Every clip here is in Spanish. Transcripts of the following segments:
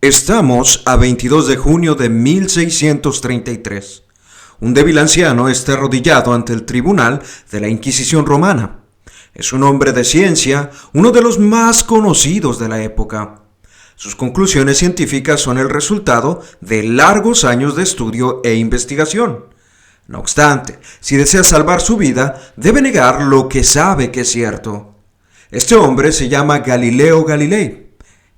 Estamos a 22 de junio de 1633. Un débil anciano está arrodillado ante el tribunal de la Inquisición romana. Es un hombre de ciencia, uno de los más conocidos de la época. Sus conclusiones científicas son el resultado de largos años de estudio e investigación. No obstante, si desea salvar su vida, debe negar lo que sabe que es cierto. Este hombre se llama Galileo Galilei.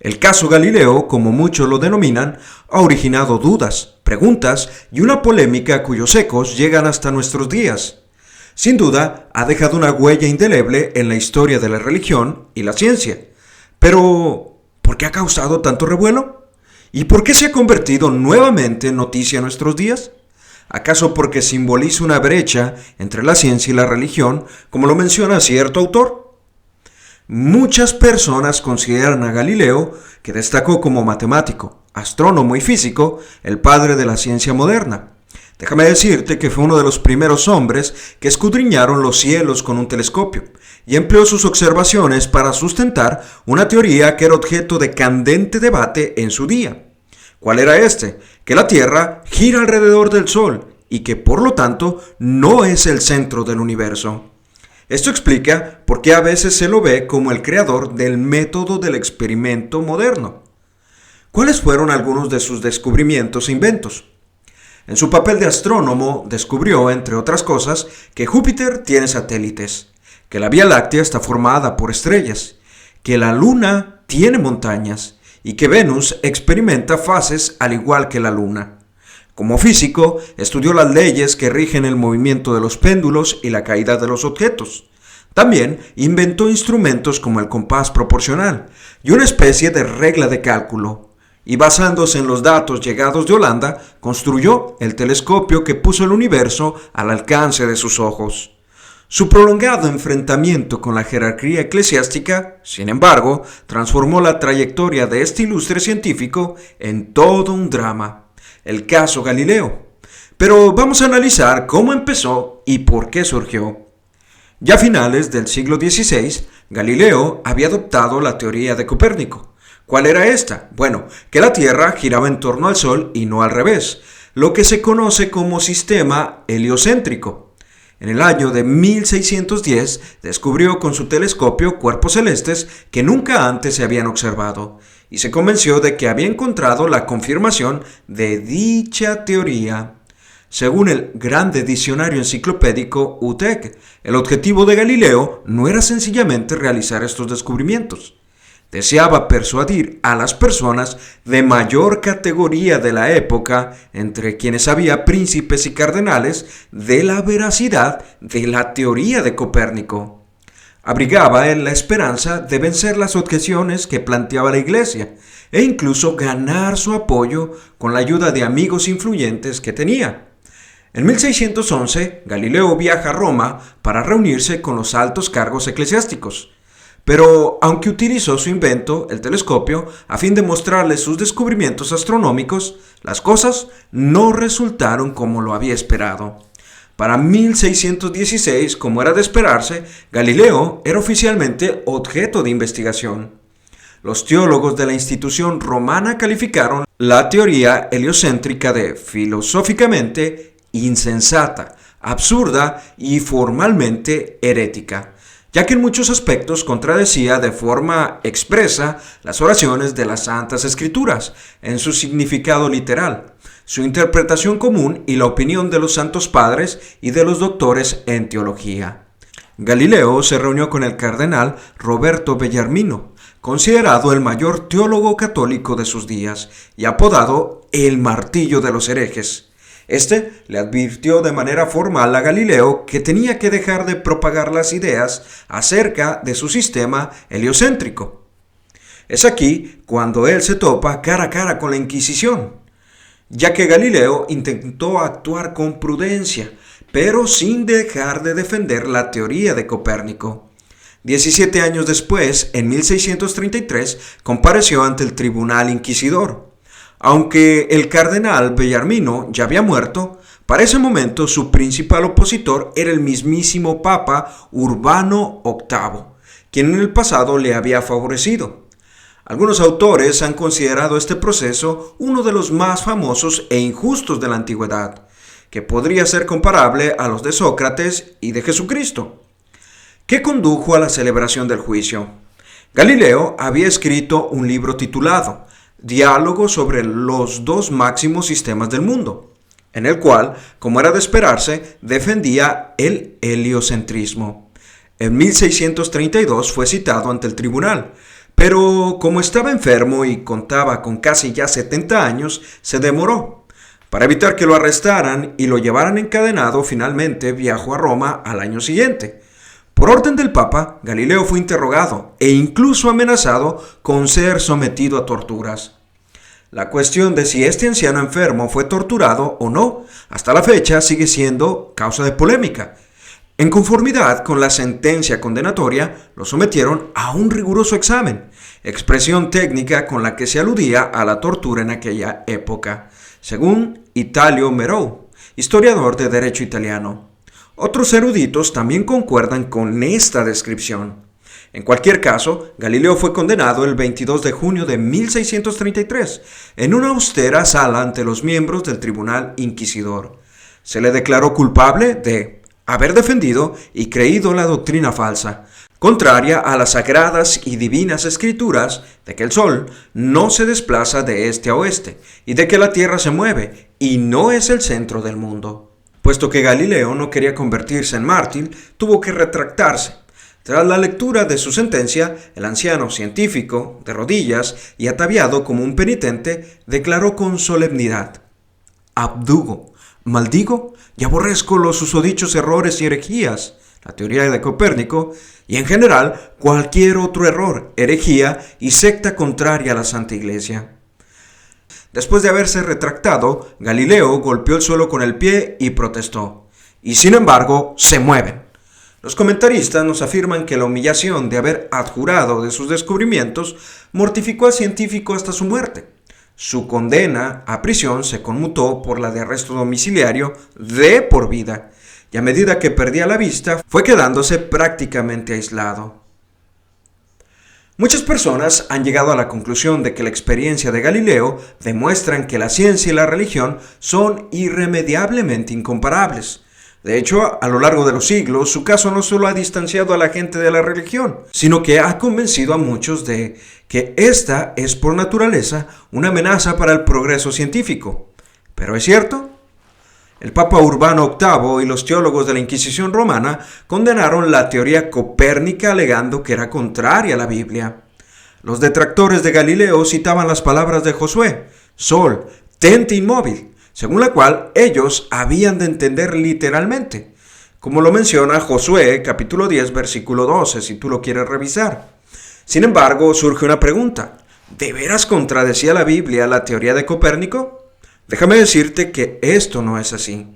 El caso Galileo, como muchos lo denominan, ha originado dudas, preguntas y una polémica cuyos ecos llegan hasta nuestros días. Sin duda, ha dejado una huella indeleble en la historia de la religión y la ciencia. Pero, ¿por qué ha causado tanto revuelo? ¿Y por qué se ha convertido nuevamente en noticia en nuestros días? ¿Acaso porque simboliza una brecha entre la ciencia y la religión, como lo menciona cierto autor? Muchas personas consideran a Galileo, que destacó como matemático, astrónomo y físico, el padre de la ciencia moderna. Déjame decirte que fue uno de los primeros hombres que escudriñaron los cielos con un telescopio y empleó sus observaciones para sustentar una teoría que era objeto de candente debate en su día. ¿Cuál era este? Que la Tierra gira alrededor del Sol y que por lo tanto no es el centro del universo. Esto explica por qué a veces se lo ve como el creador del método del experimento moderno. ¿Cuáles fueron algunos de sus descubrimientos e inventos? En su papel de astrónomo descubrió, entre otras cosas, que Júpiter tiene satélites, que la Vía Láctea está formada por estrellas, que la Luna tiene montañas y que Venus experimenta fases al igual que la Luna. Como físico, estudió las leyes que rigen el movimiento de los péndulos y la caída de los objetos. También inventó instrumentos como el compás proporcional y una especie de regla de cálculo. Y basándose en los datos llegados de Holanda, construyó el telescopio que puso el universo al alcance de sus ojos. Su prolongado enfrentamiento con la jerarquía eclesiástica, sin embargo, transformó la trayectoria de este ilustre científico en todo un drama. El caso Galileo. Pero vamos a analizar cómo empezó y por qué surgió. Ya a finales del siglo XVI, Galileo había adoptado la teoría de Copérnico. ¿Cuál era esta? Bueno, que la Tierra giraba en torno al Sol y no al revés, lo que se conoce como sistema heliocéntrico. En el año de 1610 descubrió con su telescopio cuerpos celestes que nunca antes se habían observado y se convenció de que había encontrado la confirmación de dicha teoría. Según el grande diccionario enciclopédico UTEC, el objetivo de Galileo no era sencillamente realizar estos descubrimientos. Deseaba persuadir a las personas de mayor categoría de la época, entre quienes había príncipes y cardenales, de la veracidad de la teoría de Copérnico. Abrigaba en la esperanza de vencer las objeciones que planteaba la Iglesia e incluso ganar su apoyo con la ayuda de amigos influyentes que tenía. En 1611, Galileo viaja a Roma para reunirse con los altos cargos eclesiásticos. Pero aunque utilizó su invento, el telescopio, a fin de mostrarles sus descubrimientos astronómicos, las cosas no resultaron como lo había esperado. Para 1616, como era de esperarse, Galileo era oficialmente objeto de investigación. Los teólogos de la institución romana calificaron la teoría heliocéntrica de filosóficamente insensata, absurda y formalmente herética, ya que en muchos aspectos contradecía de forma expresa las oraciones de las Santas Escrituras en su significado literal, su interpretación común y la opinión de los santos padres y de los doctores en teología. Galileo se reunió con el cardenal Roberto Bellarmino, considerado el mayor teólogo católico de sus días y apodado el martillo de los herejes. Este le advirtió de manera formal a Galileo que tenía que dejar de propagar las ideas acerca de su sistema heliocéntrico. Es aquí cuando él se topa cara a cara con la Inquisición, ya que Galileo intentó actuar con prudencia, pero sin dejar de defender la teoría de Copérnico. 17 años después, en 1633, compareció ante el tribunal inquisidor. Aunque el cardenal Bellarmino ya había muerto, para ese momento su principal opositor era el mismísimo Papa Urbano VIII, quien en el pasado le había favorecido. Algunos autores han considerado este proceso uno de los más famosos e injustos de la antigüedad, que podría ser comparable a los de Sócrates y de Jesucristo. ¿Qué condujo a la celebración del juicio? Galileo había escrito un libro titulado Diálogo sobre los dos máximos sistemas del mundo, en el cual, como era de esperarse, defendía el heliocentrismo. En 1632 fue citado ante el tribunal, pero como estaba enfermo y contaba con casi ya 70 años, se demoró. Para evitar que lo arrestaran y lo llevaran encadenado, finalmente viajó a Roma al año siguiente. Por orden del Papa, Galileo fue interrogado e incluso amenazado con ser sometido a torturas. La cuestión de si este anciano enfermo fue torturado o no, hasta la fecha sigue siendo causa de polémica. En conformidad con la sentencia condenatoria, lo sometieron a un riguroso examen, expresión técnica con la que se aludía a la tortura en aquella época, según Italio Merou, historiador de derecho italiano. Otros eruditos también concuerdan con esta descripción. En cualquier caso, Galileo fue condenado el 22 de junio de 1633 en una austera sala ante los miembros del tribunal inquisidor. Se le declaró culpable de haber defendido y creído la doctrina falsa, contraria a las sagradas y divinas escrituras de que el sol no se desplaza de este a oeste y de que la tierra se mueve y no es el centro del mundo. Puesto que Galileo no quería convertirse en mártir, tuvo que retractarse. Tras la lectura de su sentencia, el anciano científico, de rodillas y ataviado como un penitente, declaró con solemnidad: abdugo, maldigo y aborrezco los susodichos errores y herejías, la teoría de Copérnico, y en general cualquier otro error, herejía y secta contraria a la Santa Iglesia. Después de haberse retractado, Galileo golpeó el suelo con el pie y protestó: y sin embargo, se mueven. Los comentaristas nos afirman que la humillación de haber adjurado de sus descubrimientos mortificó al científico hasta su muerte. Su condena a prisión se conmutó por la de arresto domiciliario de por vida, y a medida que perdía la vista, fue quedándose prácticamente aislado. Muchas personas han llegado a la conclusión de que la experiencia de Galileo demuestran que la ciencia y la religión son irremediablemente incomparables. De hecho, a lo largo de los siglos, su caso no solo ha distanciado a la gente de la religión, sino que ha convencido a muchos de que esta es por naturaleza una amenaza para el progreso científico. ¿Pero es cierto? El Papa Urbano VIII y los teólogos de la Inquisición romana condenaron la teoría copérnica alegando que era contraria a la Biblia. Los detractores de Galileo citaban las palabras de Josué: Sol, tente inmóvil, según la cual ellos habían de entender literalmente, como lo menciona Josué capítulo 10 versículo 12, si tú lo quieres revisar. Sin embargo, surge una pregunta: ¿de veras contradecía la Biblia la teoría de Copérnico? Déjame decirte que esto no es así.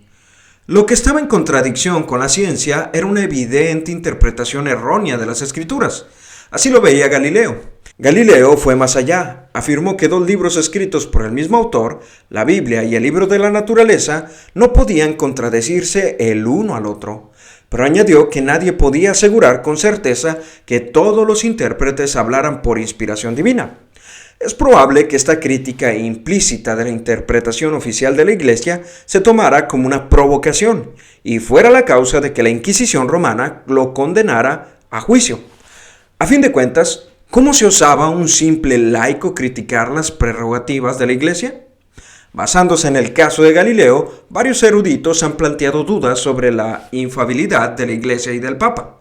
Lo que estaba en contradicción con la ciencia era una evidente interpretación errónea de las Escrituras. Así lo veía Galileo. Galileo fue más allá. Afirmó que dos libros escritos por el mismo autor, la Biblia y el libro de la naturaleza, no podían contradecirse el uno al otro. Pero añadió que nadie podía asegurar con certeza que todos los intérpretes hablaran por inspiración divina. Es probable que esta crítica implícita de la interpretación oficial de la Iglesia se tomara como una provocación y fuera la causa de que la Inquisición romana lo condenara a juicio. A fin de cuentas, ¿cómo se osaba un simple laico criticar las prerrogativas de la Iglesia? Basándose en el caso de Galileo, varios eruditos han planteado dudas sobre la infalibilidad de la Iglesia y del Papa.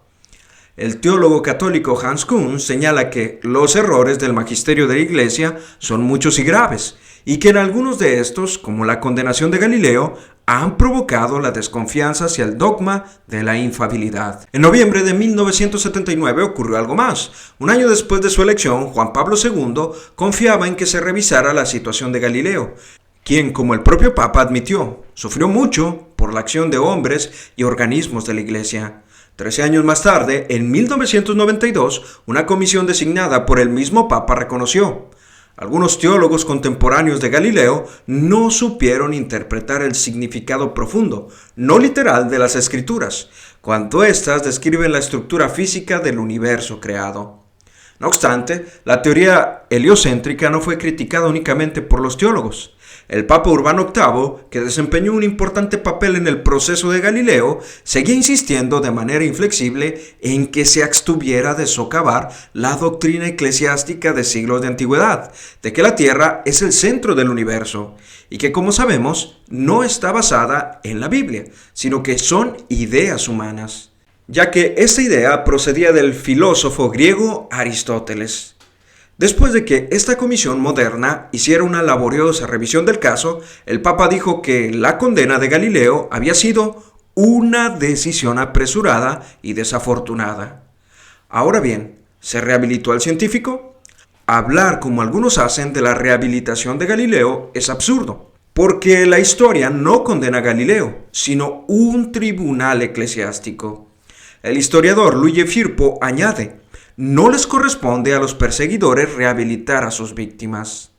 El teólogo católico Hans Küng señala que los errores del magisterio de la Iglesia son muchos y graves, y que en algunos de estos, como la condenación de Galileo, han provocado la desconfianza hacia el dogma de la infalibilidad. En noviembre de 1979 ocurrió algo más. Un año después de su elección, Juan Pablo II confiaba en que se revisara la situación de Galileo, quien, como el propio Papa admitió, sufrió mucho por la acción de hombres y organismos de la Iglesia. 13 años más tarde, en 1992, una comisión designada por el mismo Papa reconoció: algunos teólogos contemporáneos de Galileo no supieron interpretar el significado profundo, no literal, de las Escrituras, cuando éstas describen la estructura física del universo creado. No obstante, la teoría heliocéntrica no fue criticada únicamente por los teólogos. El Papa Urbano VIII, que desempeñó un importante papel en el proceso de Galileo, seguía insistiendo de manera inflexible en que se abstuviera de socavar la doctrina eclesiástica de siglos de antigüedad, de que la Tierra es el centro del universo, y que, como sabemos, no está basada en la Biblia, sino que son ideas humanas, ya que esta idea procedía del filósofo griego Aristóteles. Después de que esta comisión moderna hiciera una laboriosa revisión del caso, el Papa dijo que la condena de Galileo había sido una decisión apresurada y desafortunada. Ahora bien, ¿se rehabilitó al científico? Hablar, como algunos hacen, de la rehabilitación de Galileo es absurdo, porque la historia no condena a Galileo, sino un tribunal eclesiástico. El historiador Luigi Firpo añade: no les corresponde a los perseguidores rehabilitar a sus víctimas.